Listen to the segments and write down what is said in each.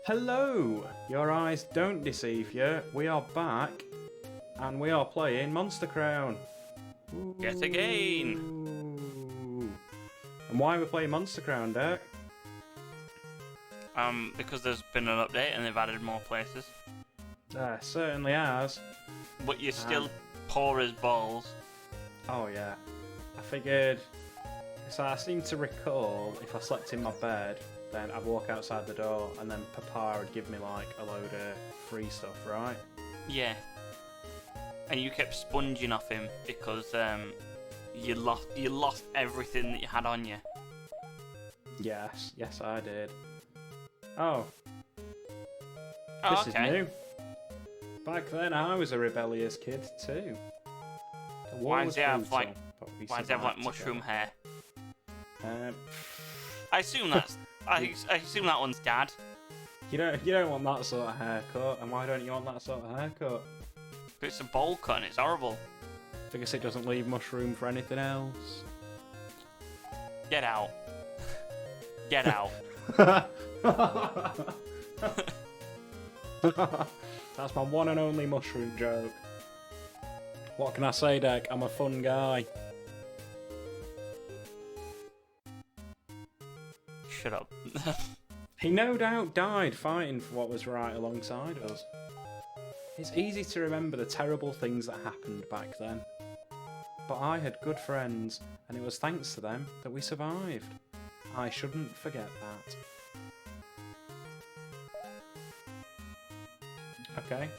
Hello! Your eyes don't deceive you. We are back, and we are playing Monster Crown. Yet again! Ooh. And why are we playing Monster Crown, Dirk? Because there's been an update and they've added more places. Certainly has. But you're still poor as balls. Oh yeah. I figured... So I seem to recall, if I slept in my bed, then I'd walk outside the door, and then Papa would give me like a load of free stuff, right? Yeah. And you kept sponging off him because you lost everything that you had on you. Yes, I did. Oh. Oh, This okay. is new. Back then I was a rebellious kid too. The war Why was does he have brutal, like but we why does he have like survived mushroom together. hair? Um, I assume that's I assume that one's dad. you don't want that sort of haircut, and why don't you want that sort of haircut? It's a bowl cut and it's horrible. I guess it doesn't leave much room for anything else. Get out. Get out. That's my one and only mushroom joke. What can I say, Deck? I'm a fun guy. Shut up. He no doubt died fighting for what was right alongside us. It's easy to remember the terrible things that happened back then. But I had good friends, and it was thanks to them that we survived. I shouldn't forget that. Okay.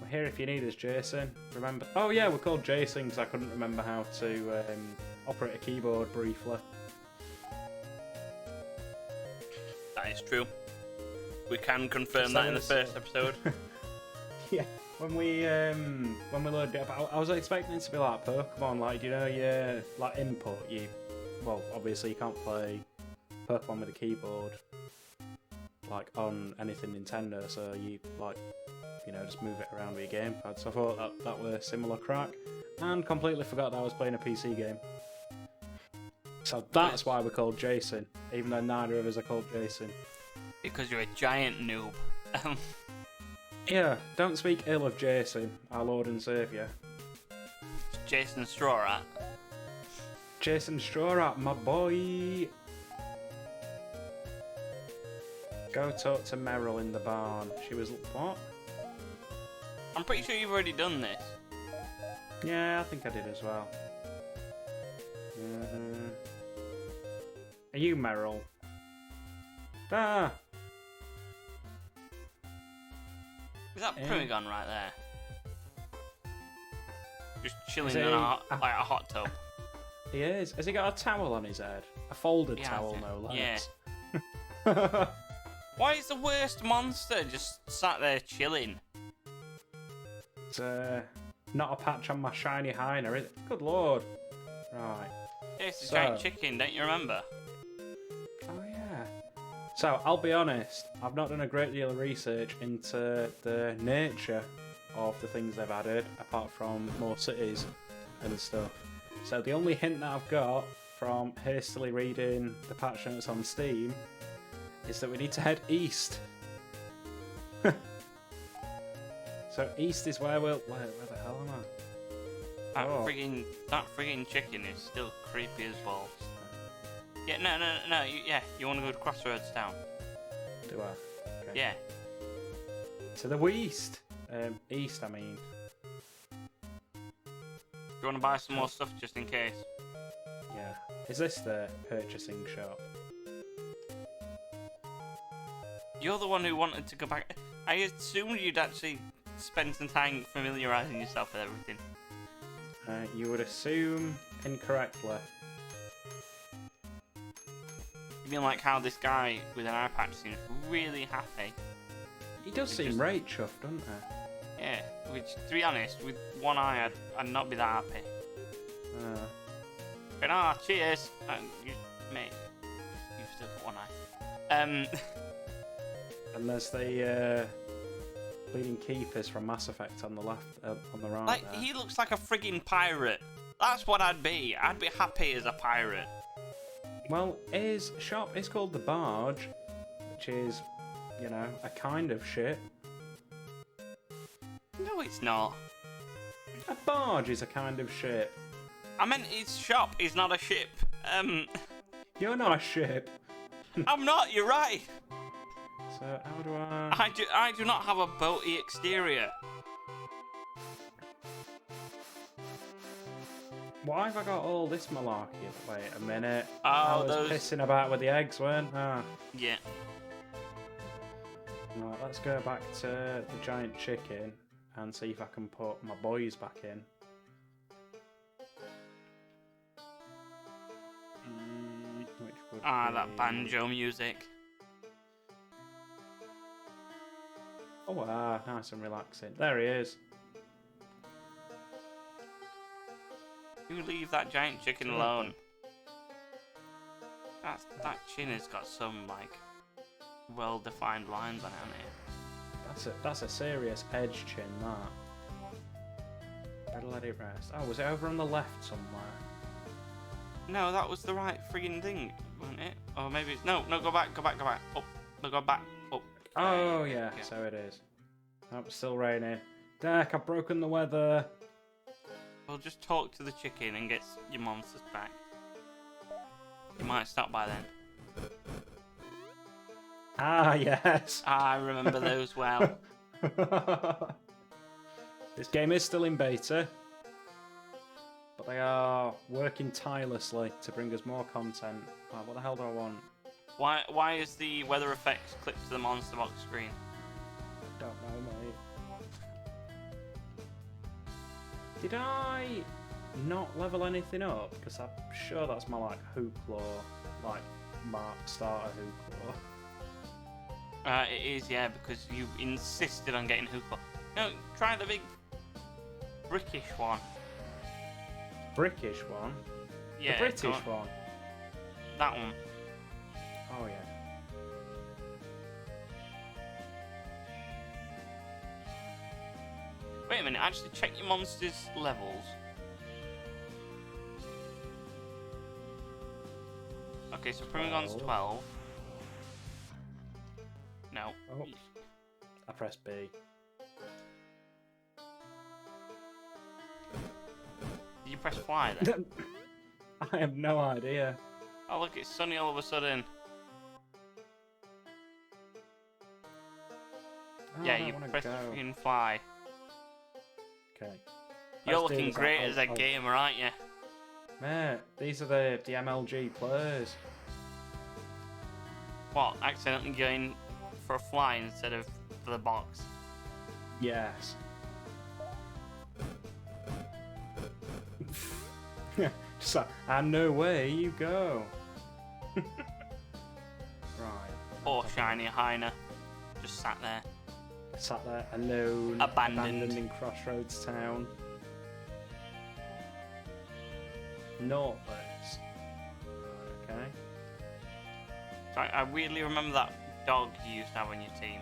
We're here if you need us, Jason. Remember... Oh yeah, we're called Jason because I couldn't remember how to operate a keyboard briefly. That is true. We can confirm that in the first episode. Yeah, when we loaded it up, I was expecting it to be like Pokemon, like, you know, your like input. Well, obviously you can't play Pokemon with a keyboard, like on anything Nintendo, so you like, you know, just move it around with your gamepad. So I thought that were similar crack, and completely forgot that I was playing a PC game. So that's why we're called Jason, even though neither of us are called Jason. Because you're a giant noob. Yeah, don't speak ill of Jason, our Lord and Saviour. Jason Straw Rat. Jason Straw Hat, my boy. Go talk to Meryl in the barn. She was what? I'm pretty sure you've already done this. Yeah, I think I did as well. Are you Meryl? Ah, Is that Yeah. Primogon right there? Just chilling Is in he- like a hot tub. he is. Has he got a towel on his head? A folded Yeah, towel, I no think- less. yeah. Why is the worst monster just sat there chilling? It's not a patch on my shiny hyena, is it? Good lord. Right. It's a So- giant chicken, don't you remember? Oh yeah. So I'll be honest, I've not done a great deal of research into the nature of the things they've added, apart from more cities and stuff. So the only hint that I've got from hastily reading the patch notes on Steam is that we need to head east. So east is where where the hell am I? That Oh. friggin' chicken is still creepy as balls. Yeah, no. You want to go to Crossroads Town? Do I? Okay. Yeah. To the west. East, I mean. You want to buy some more stuff just in case? Yeah. Is this the purchasing shop? You're the one who wanted to go back. I assumed you'd actually spend some time familiarising yourself with everything. You would assume incorrectly. You mean like how this guy with an eye patch seems really happy? He does It seem just- right chuffed, doesn't he? Yeah, which, to be honest, with one eye, I'd not be that happy. But cheers! Mate, you've still got one eye. And there's the Bleeding Keepers from Mass Effect on the left, on the right Like, there. he looks like a friggin' pirate. That's what I'd be. I'd be happy as a pirate. Well, his shop is called The Barge, which is you know, a kind of ship. No, it's not. A barge is a kind of ship. I meant his shop is not a ship. You're not a ship. I'm not. You're right. So how do I... I do not have a boaty exterior. Why have I got all this malarkey? Wait a minute. Oh, I was those... pissing about with the eggs, weren't I? Yeah. Right, let's go back to the giant chicken and see if I can put my boys back in. Which would be... That banjo music. Oh, nice and relaxing. There he is. You leave that giant chicken alone. That chin has got some, like, well-defined lines on it, hasn't it? That's a serious edge chin, that. Better let it rest. Oh, was it over on the left somewhere? No, that was the right friggin' thing, wasn't it? Or maybe it's... No, go back. Up. No, go back. Up. Oh, yeah, so it is. Oh, it's still raining. Deck, I've broken the weather. Well, just talk to the chicken and get your monsters back. You might stop by then. Ah, yes. I remember those well. This game is still in beta, but they are working tirelessly to bring us more content. Oh, what the hell do I want? Why is the weather effects clipped to the monster box screen? Don't know, mate. Did I not level anything up? Because I'm sure that's my like Hoopla, like Mark starter Hoopla. It is, yeah, because you insisted on getting Hoopla. No, try the big brickish one. Brickish one? Yeah, the British one? That one. Oh, yeah. Wait a minute, actually check your monster's levels. Okay, so Primagon's 12. No. Oh. I pressed B. Did you press Y then? I have no idea. Oh look, it's sunny all of a sudden. Oh, Yeah, I don't you wanna press go. freaking fly. Okay. You're Let's do looking this. great as a gamer, aren't you? Mate, these are the MLG players. What, accidentally going for a fly instead of for the box? Yes. Just like, I know where you go. Right. Poor shiny Hyena. Just sat there. Sat there alone, Abandoned in Crossroads Town. Northwest. Okay. So I weirdly remember that dog you used to have on your team.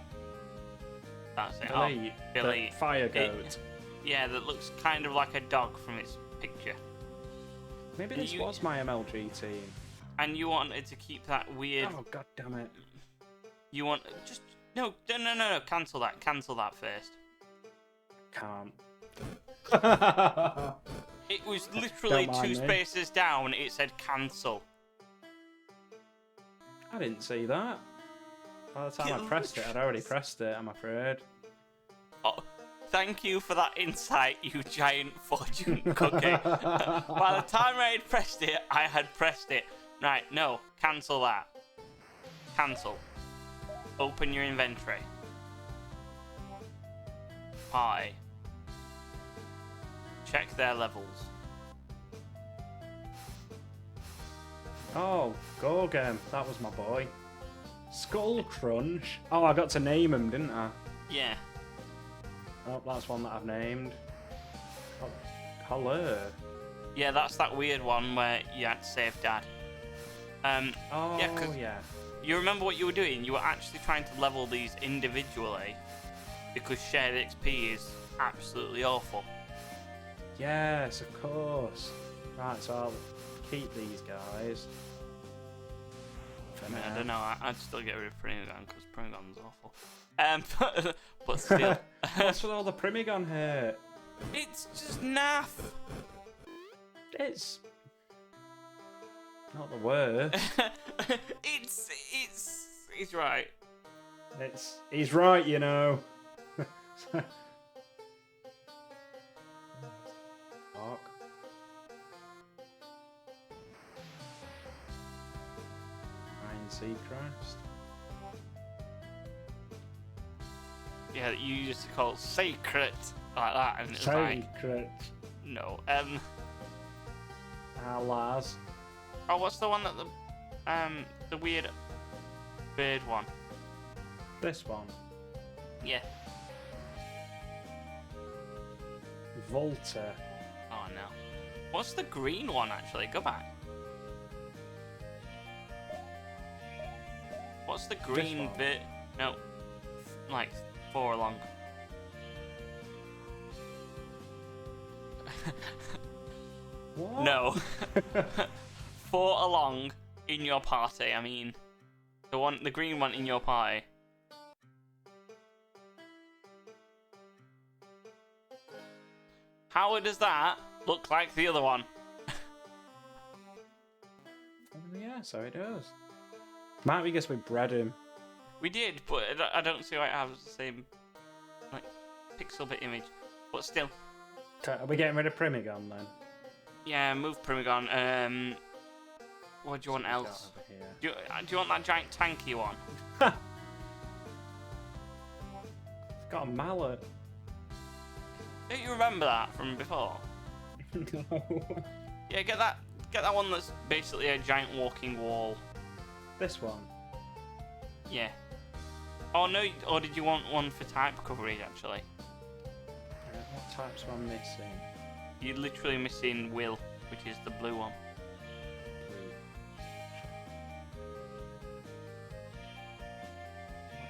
That's it. Billy, Oh, Billy. the fire goat. Yeah, that looks kind of like a dog from its picture. Maybe this was my MLG team. And you wanted to keep that weird... Oh, god damn it. You want... Just... No, cancel that. Cancel that first. Can't. It was literally Don't mind two me. spaces down, it said cancel. I didn't see that. By the time I pressed it, I'd already pressed it, I'm afraid. Oh, thank you for that insight, you giant fortune cookie. By the time I had pressed it, I had pressed it. Right, no, cancel that. Cancel. Open your inventory. Hi. Check their levels. Oh, Gorgem, that was my boy. Skull Crunch. Oh, I got to name him, didn't I? Yeah. Oh, that's one that I've named. Oh, hello. Yeah, that's that weird one where you had to save Dad. Oh, Yeah, 'cause- yeah. You remember what you were doing? You were actually trying to level these individually because shared XP is absolutely awful. Yes, of course. Right, so I'll keep these guys. for I mean, now. I don't know. I'd still get rid of Primogon because Primogon's awful. But still, What's with all the Primogon here? it's just naff. It's not the worst. He's right. He's right, you know. Fuck. Iron Seacrest. Yeah, you used to call it sacred like that, and it's like Secret. no. Lars. Oh, what's the one that the weird bird one? This one. Yeah. Volta. Oh no. What's the green one actually? Go back. What's the green one? bit? No, like 4 along. What? No. 4 along in your party. I mean, the green one in your party. How does that look like the other one? Yeah, so it does. Might be because we bred him. We did, but I don't see why it has the same like pixel bit image. But still, Are we getting rid of Primogon then? yeah, move Primogon. What do you want else? Over here. Do you want that giant tanky one? It's got a mallet. Don't you remember that from before? No. Yeah, get that one that's basically a giant walking wall. This one. Yeah. Oh no, or did you want one for type coverage actually? What types am I missing? You're literally missing Will, which is the blue one.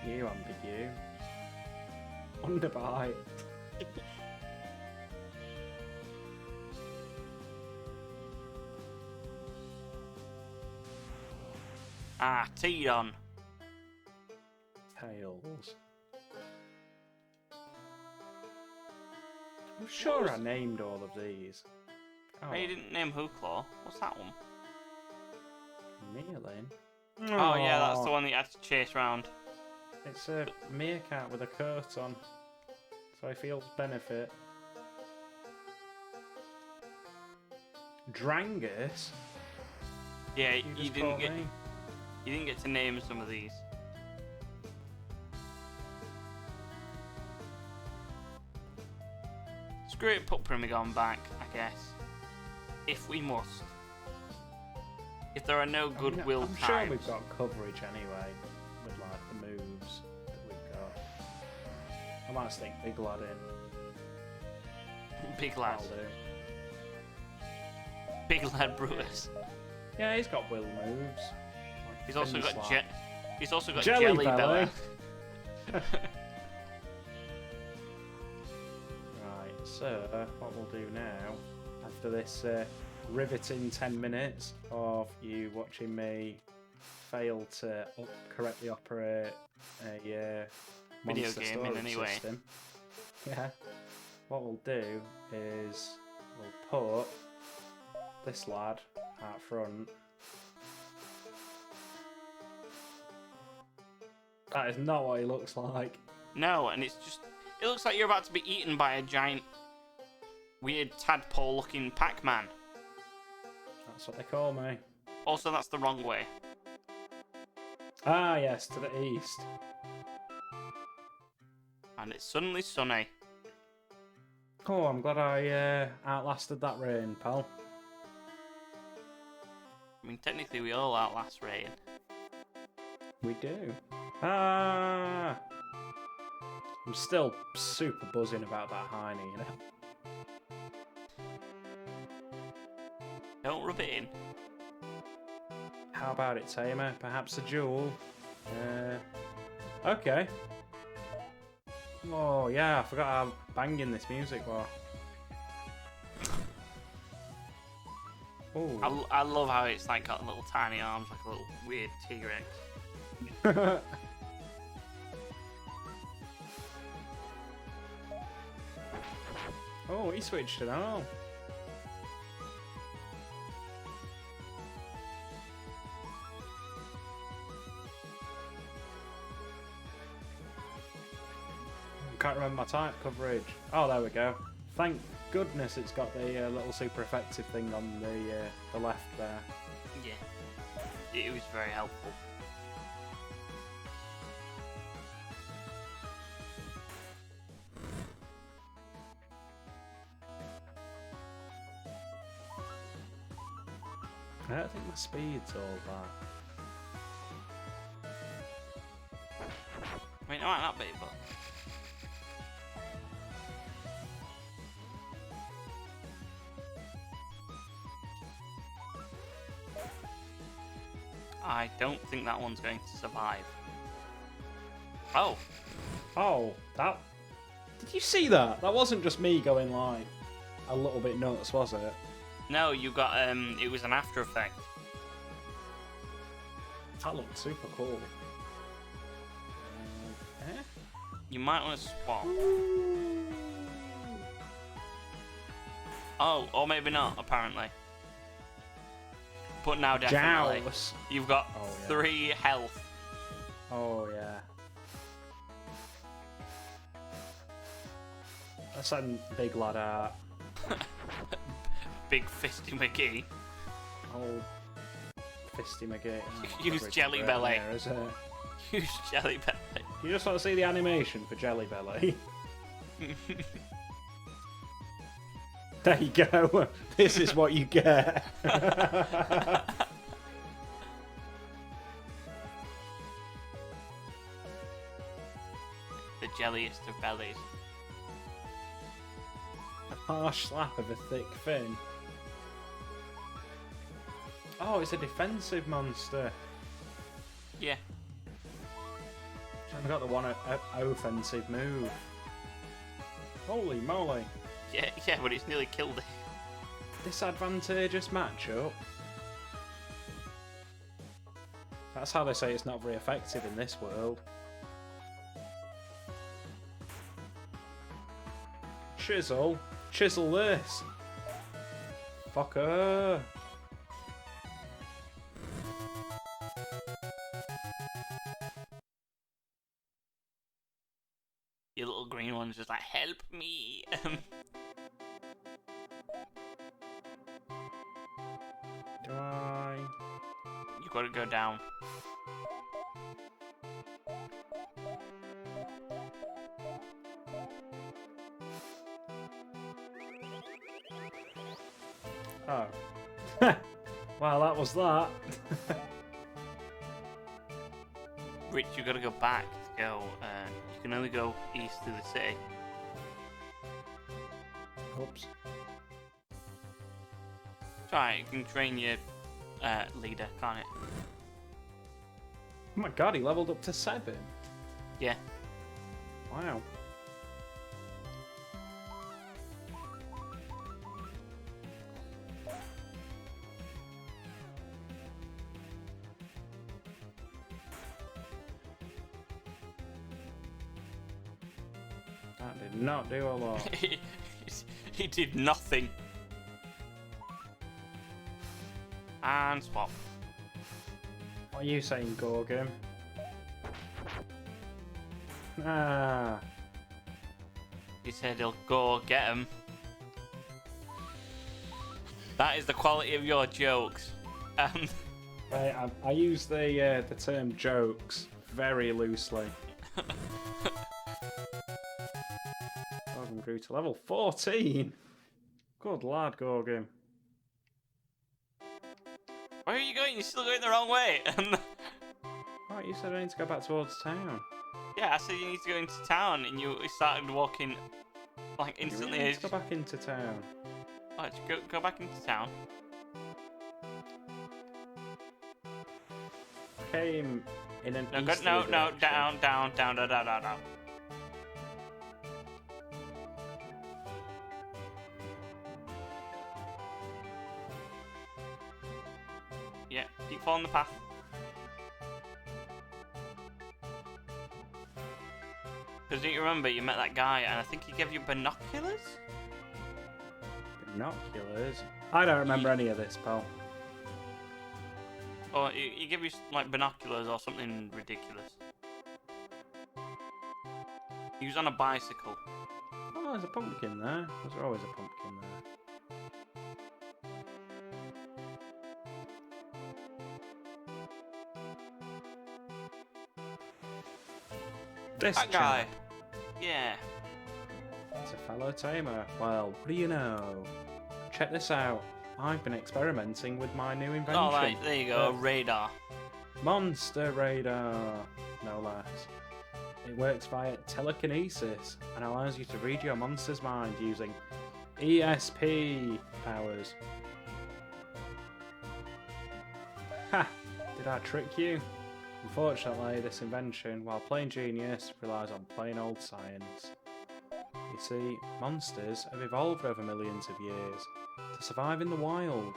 You, Ambigu. Underbite. Ah, Tidon. Tails. I'm sure I named all of these. Oh, Oh, you didn't name Hooclaw. What's that one? Meerlin? Oh yeah, that's the one that you had to chase around. It's a meerkat with a coat on, so he feels benefit. Drangus? Yeah, You you just didn't called get me? you didn't get to name some of these. Screw it, put Primogon back, I guess. If we must. If there are no goodwill I'm times. sure we've got coverage anyway, with like the moves that we've got. I might stick Big Lad in. Big lad. That'll do. Big lad Brutus. Yeah, he's got will moves. Like He's also got Finslap. He's also got Jelly Jelly Belly. Belly. Right, so what we'll do now, after this riveting 10 minutes of you watching me fail to correctly operate a Video monster game in storage any way. system, yeah, what we'll do is we'll put this lad out front. That is not what he looks like. No, and it's just it looks like you're about to be eaten by a giant weird tadpole looking Pac-Man. That's what they call me. Also, that's the wrong way. Ah, yes, to the east. And it's suddenly sunny. Oh, I'm glad I outlasted that rain, pal. I mean, technically we all outlast rain. We do. Ah! I'm still super buzzing about that Heine, you know? Don't rub it in. How about it, Tamer? Perhaps a jewel? Okay. Oh, yeah, I forgot how banging this music was. Oh. I love how it's like got little tiny arms, like a little weird T-Rex. Oh, he switched it on. Can't remember my type coverage. Oh, there we go. Thank goodness it's got the little super effective thing on the left there. Yeah, it was very helpful. I don't think my speed's all that. I mean, it might not be, but... I don't think that one's going to survive. Oh! Oh, that... Did you see that? That wasn't just me going like a little bit nuts, was it? No, you got, it was an after effect. That looked super cool. Eh? You might want to swap. Oh, or maybe not, apparently. But now definitely. Joust. You've got Oh, yeah. 3 health. Oh, yeah. That's a big lad art. Big Fisty McGee. Oh, Fisty McGee. Use Jelly Belly. There, is it? Use Jelly Belly. You just want to see the animation for Jelly Belly. There you go. This is what you get. The jelliest of bellies. A harsh slap of a thick fin. Oh, it's a defensive monster. Yeah. I've got the one offensive move. Holy moly. Yeah, but it's nearly killed it. Disadvantageous matchup. That's how they say it's not very effective in this world. Chisel. Chisel this. Fucker. Your little green one's just like, help me. Do I? You gotta go down. Oh. Well, that was that. Rich, you gotta go back to go. You can only go east through the city. Oops. It's alright, you can train your leader, can't it? Oh my god, he leveled up to 7. Yeah. Wow. That did not do a lot. He did nothing. And swap. What are you saying, Gorgon? Ah. He said he'll go get him. That is the quality of your jokes. I use the term jokes very loosely. Gorgon grew to level 14. Good lad, Gorgon. Where are you going? You're still going the wrong way. Right, you said I need to go back towards town. Yeah, I said you need to go into town, and you started walking like You instantly. really need to go back into town. Let's go back into town. Came in an No, easterly no, direction. down. Yeah, keep following the path. Because do you remember you met that guy and I think he gave you binoculars? Binoculars? I don't remember any of this, pal. Or he gave you like binoculars or something ridiculous. He was on a bicycle. Oh, there's a pumpkin there. There's always a pumpkin there. This That guy. Yeah. It's a fellow tamer. Well, what do you know? Check this out. I've been experimenting with my new invention. Oh, right, there you go, a radar. Monster radar, no less. It works via telekinesis and allows you to read your monster's mind using ESP powers. Ha! Did I trick you? Unfortunately, this invention, while plain genius, relies on plain old science. You see, monsters have evolved over millions of years to survive in the wild.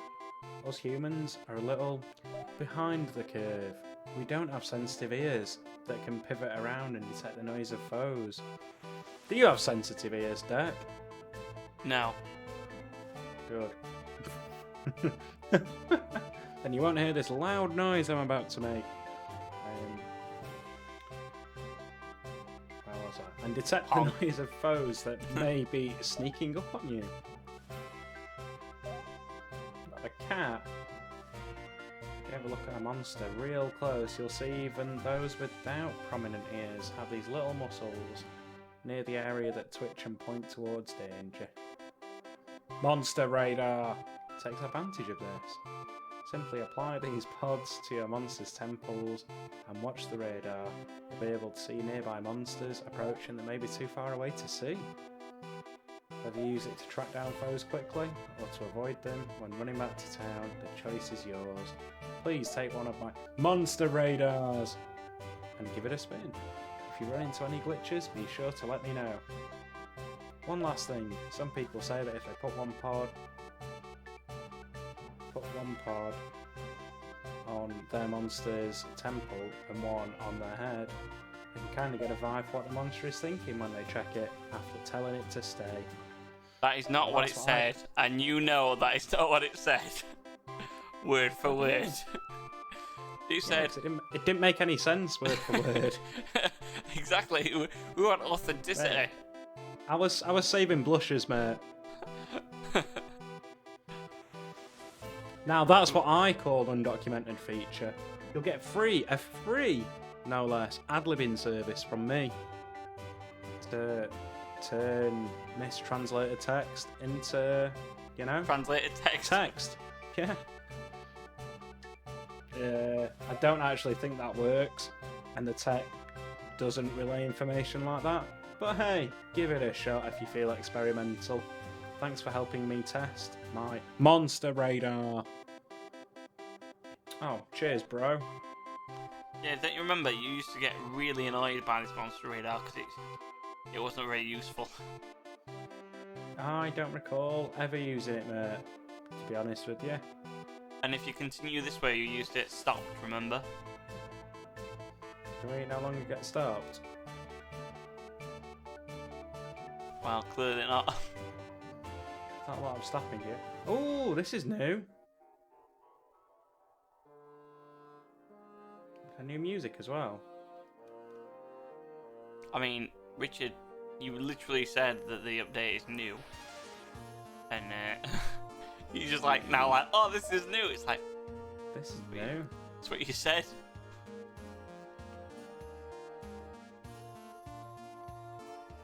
Us humans are a little behind the curve. We don't have sensitive ears that can pivot around and detect the noise of foes. Do you have sensitive ears, Dirk? No. Good. Then you won't hear this loud noise I'm about to make. Where was I? And detect the noise of foes that may be sneaking up on you. A cat. If you have a look at a monster real close, you'll see even those without prominent ears have these little muscles near the area that twitch and point towards danger. Monster Radar takes advantage of this. Simply apply these pods to your monster's temples and watch the radar. You'll be able to see nearby monsters approaching that may be too far away to see. Whether you use it to track down foes quickly or to avoid them when running back to town, the choice is yours. Please take one of my monster radars and give it a spin. If you run into any glitches, be sure to let me know. One last thing, some people say that if they put one pod on their monster's temple and one on their head, you can kind of get a vibe for what the monster is thinking when they check it after telling it to stay. That is not what it said, and you know that is not what it said. Word for word. You said... It didn't make any sense, word for word. Exactly, we want authenticity. Mate, I was saving blushes, mate. Now that's what I call undocumented feature. You'll get a free, no less, ad-libbing service from me to turn mistranslated text into, you know, translated text. Yeah. I don't actually think that works, and the tech doesn't relay information like that. But hey, give it a shot if you feel experimental. Thanks for helping me test my monster radar. Oh, cheers, bro. Yeah, don't you remember you used to get really annoyed by this monster radar because it wasn't very useful. I don't recall ever using it, mate, to be honest with you. And if you continue this way, you used it stopped, remember? Do we no longer get stopped? Well, clearly not. Not a lot of stopping you. Oh, this is new. A new music as well. I mean, Richard, you literally said that the update is new. And you're just like, now like, oh, this is new. It's like, this is new. That's what you said.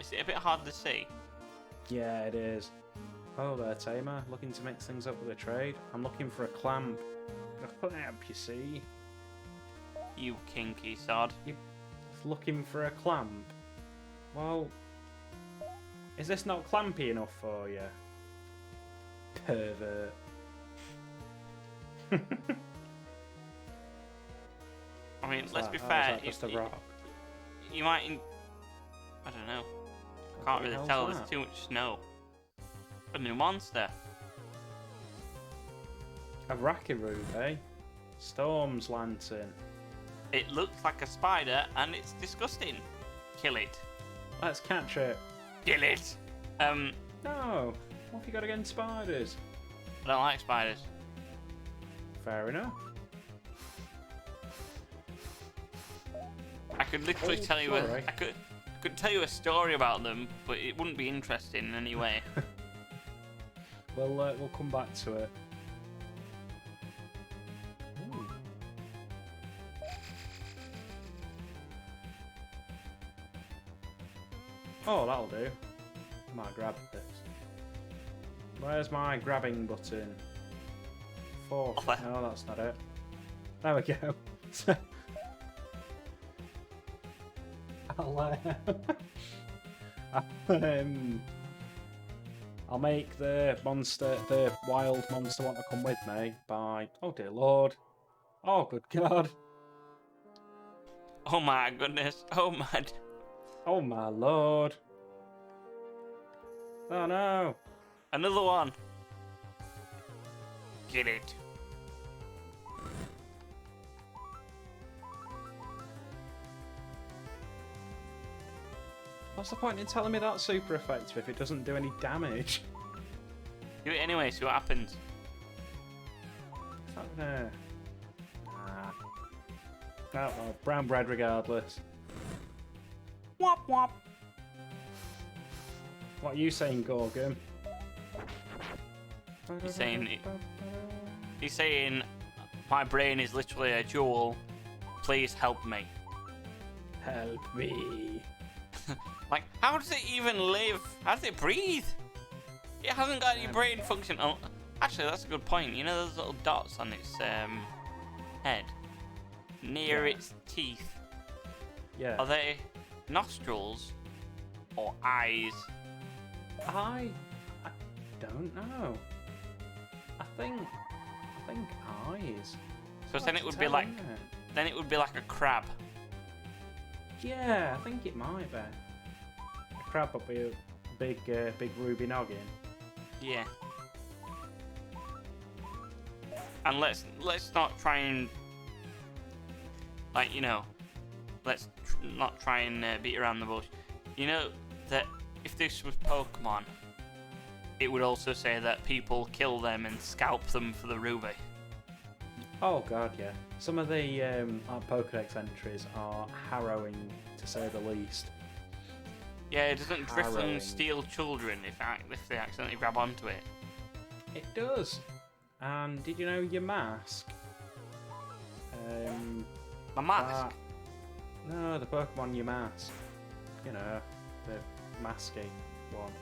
Is it a bit hard to see? Yeah, it is. Oh there, Tamer. Looking to mix things up with a trade? I'm looking for a clamp. A clamp, you see. You kinky sod. You're looking for a clamp? Well, is this not clampy enough for you? Pervert. I mean, let's be How fair. is that just a rock? You might. I don't know. Can't really tell. There's too much snow. A new monster. A Rakiru, eh? Storm's lantern. It looks like a spider and it's disgusting. Kill it. Let's catch it. Kill it. No. What have you got against spiders? I don't like spiders. Fair enough. I could literally Oh, tell you sorry. I could tell you a story about them, but it wouldn't be interesting in any way. We'll come back to it. Ooh. Oh, that'll do. Might grab this. Where's my grabbing button? 4. Over. No, that's not it. There we go. I'll make the wild monster want to come with me by... Oh dear lord. Oh good god. Oh my goodness. Oh my. Oh my lord. Oh no. Another one. Get it. What's the point in telling me that's super effective if it doesn't do any damage? Do it anyway, see what happens. It's not gonna... Nah. Oh, well, brown bread regardless. Wop wop. What are you saying, Gorgon? He's saying, my brain is literally a jewel. Please help me. Help me. Like, how does it even live? How does it breathe? It hasn't got any brain function. Oh, actually, that's a good point. You know those little dots on its head? Near its teeth. Yeah. Are they nostrils or eyes? I don't know. I think eyes. So then it would be Tell, like, isn't it? then it would be like a crab. Yeah, I think it might be. A crab would be a big ruby noggin. Yeah. And let's not try and, like, you know, let's not try and beat around the bush. You know that if this was Pokemon, it would also say that people kill them and scalp them for the ruby. Oh god, yeah. Some of the Pokedex entries are harrowing, to say the least. Yeah, doesn't Harrowing. Drifloon steal children if they accidentally grab onto it? It does. And did you know your mask? My mask? No, the Pokemon your mask. You know, the masky one.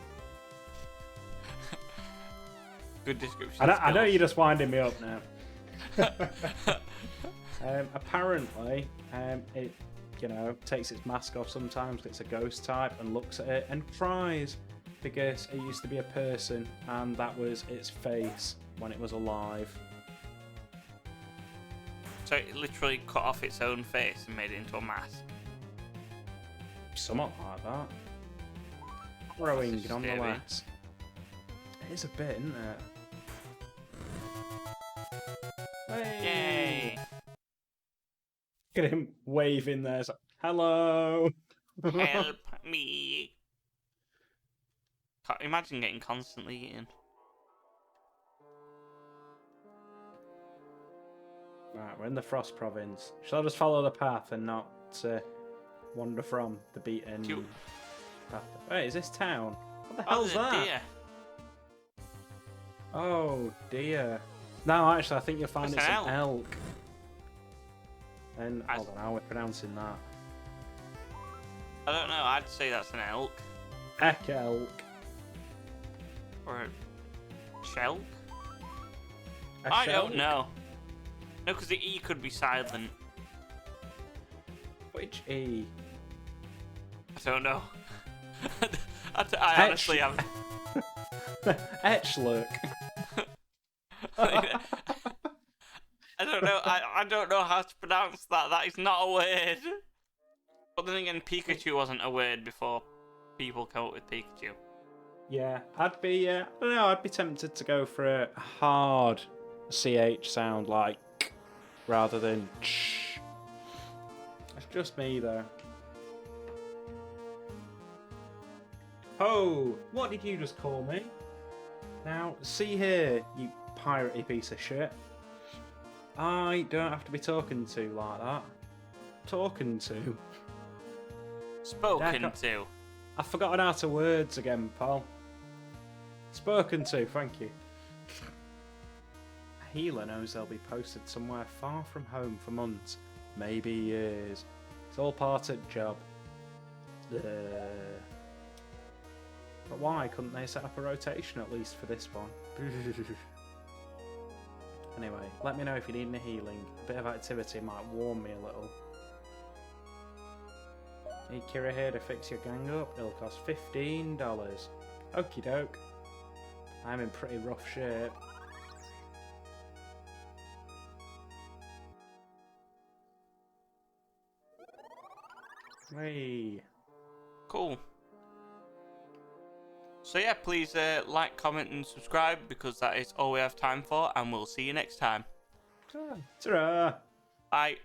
Good description. I know skills. you're just winding me up now. Apparently, it takes its mask off sometimes. It's a ghost type and looks at it and cries because it used to be a person and that was its face when it was alive. So it literally cut off its own face and made it into a mask. Somewhat like that. Harrowing That's disturbing. nonetheless. It is a bit, isn't it? Hey! Yay! Look at him waving there. It's like, hello! Help me! Can't imagine getting constantly eaten. Right, we're in the Frost Province. Shall I just follow the path and not wander from the beaten Cute. path? Wait, is this town? What the Oh, hell's there's a that? deer. Oh dear. No, actually, I think you'll find That's it's an an elk. And I- hold on, how are we pronouncing that? I don't know, I'd say that's an elk. Ek elk. Or a shelk? A I don't shelk? know. No, because the E could be silent. Which E? I don't know. I honestly have. Etchlook. I don't know. I don't know how to pronounce that. That is not a word. But then again, Pikachu wasn't a word before people came up with Pikachu. Yeah, I'd be. I don't know. I'd be tempted to go for a hard CH sound like. rather than shh. It's just me though. Oh, what did you just call me? Now, see here, you piratey piece of shit. I don't have to be talking to like that. Talking to. Spoken to. I've forgotten how to words again, pal. Spoken to, thank you. A healer knows they'll be posted somewhere far from home for months, maybe years. It's all part of the job. But why couldn't they set up a rotation at least for this one? Anyway, let me know if you need any healing. A bit of activity might warm me a little. Need Kira here to fix your gang up? It'll cost $15. Okie doke. I'm in pretty rough shape. Hey. Cool. So yeah, please like, comment and subscribe because that is all we have time for, and we'll see you next time. Ta-ra! Bye.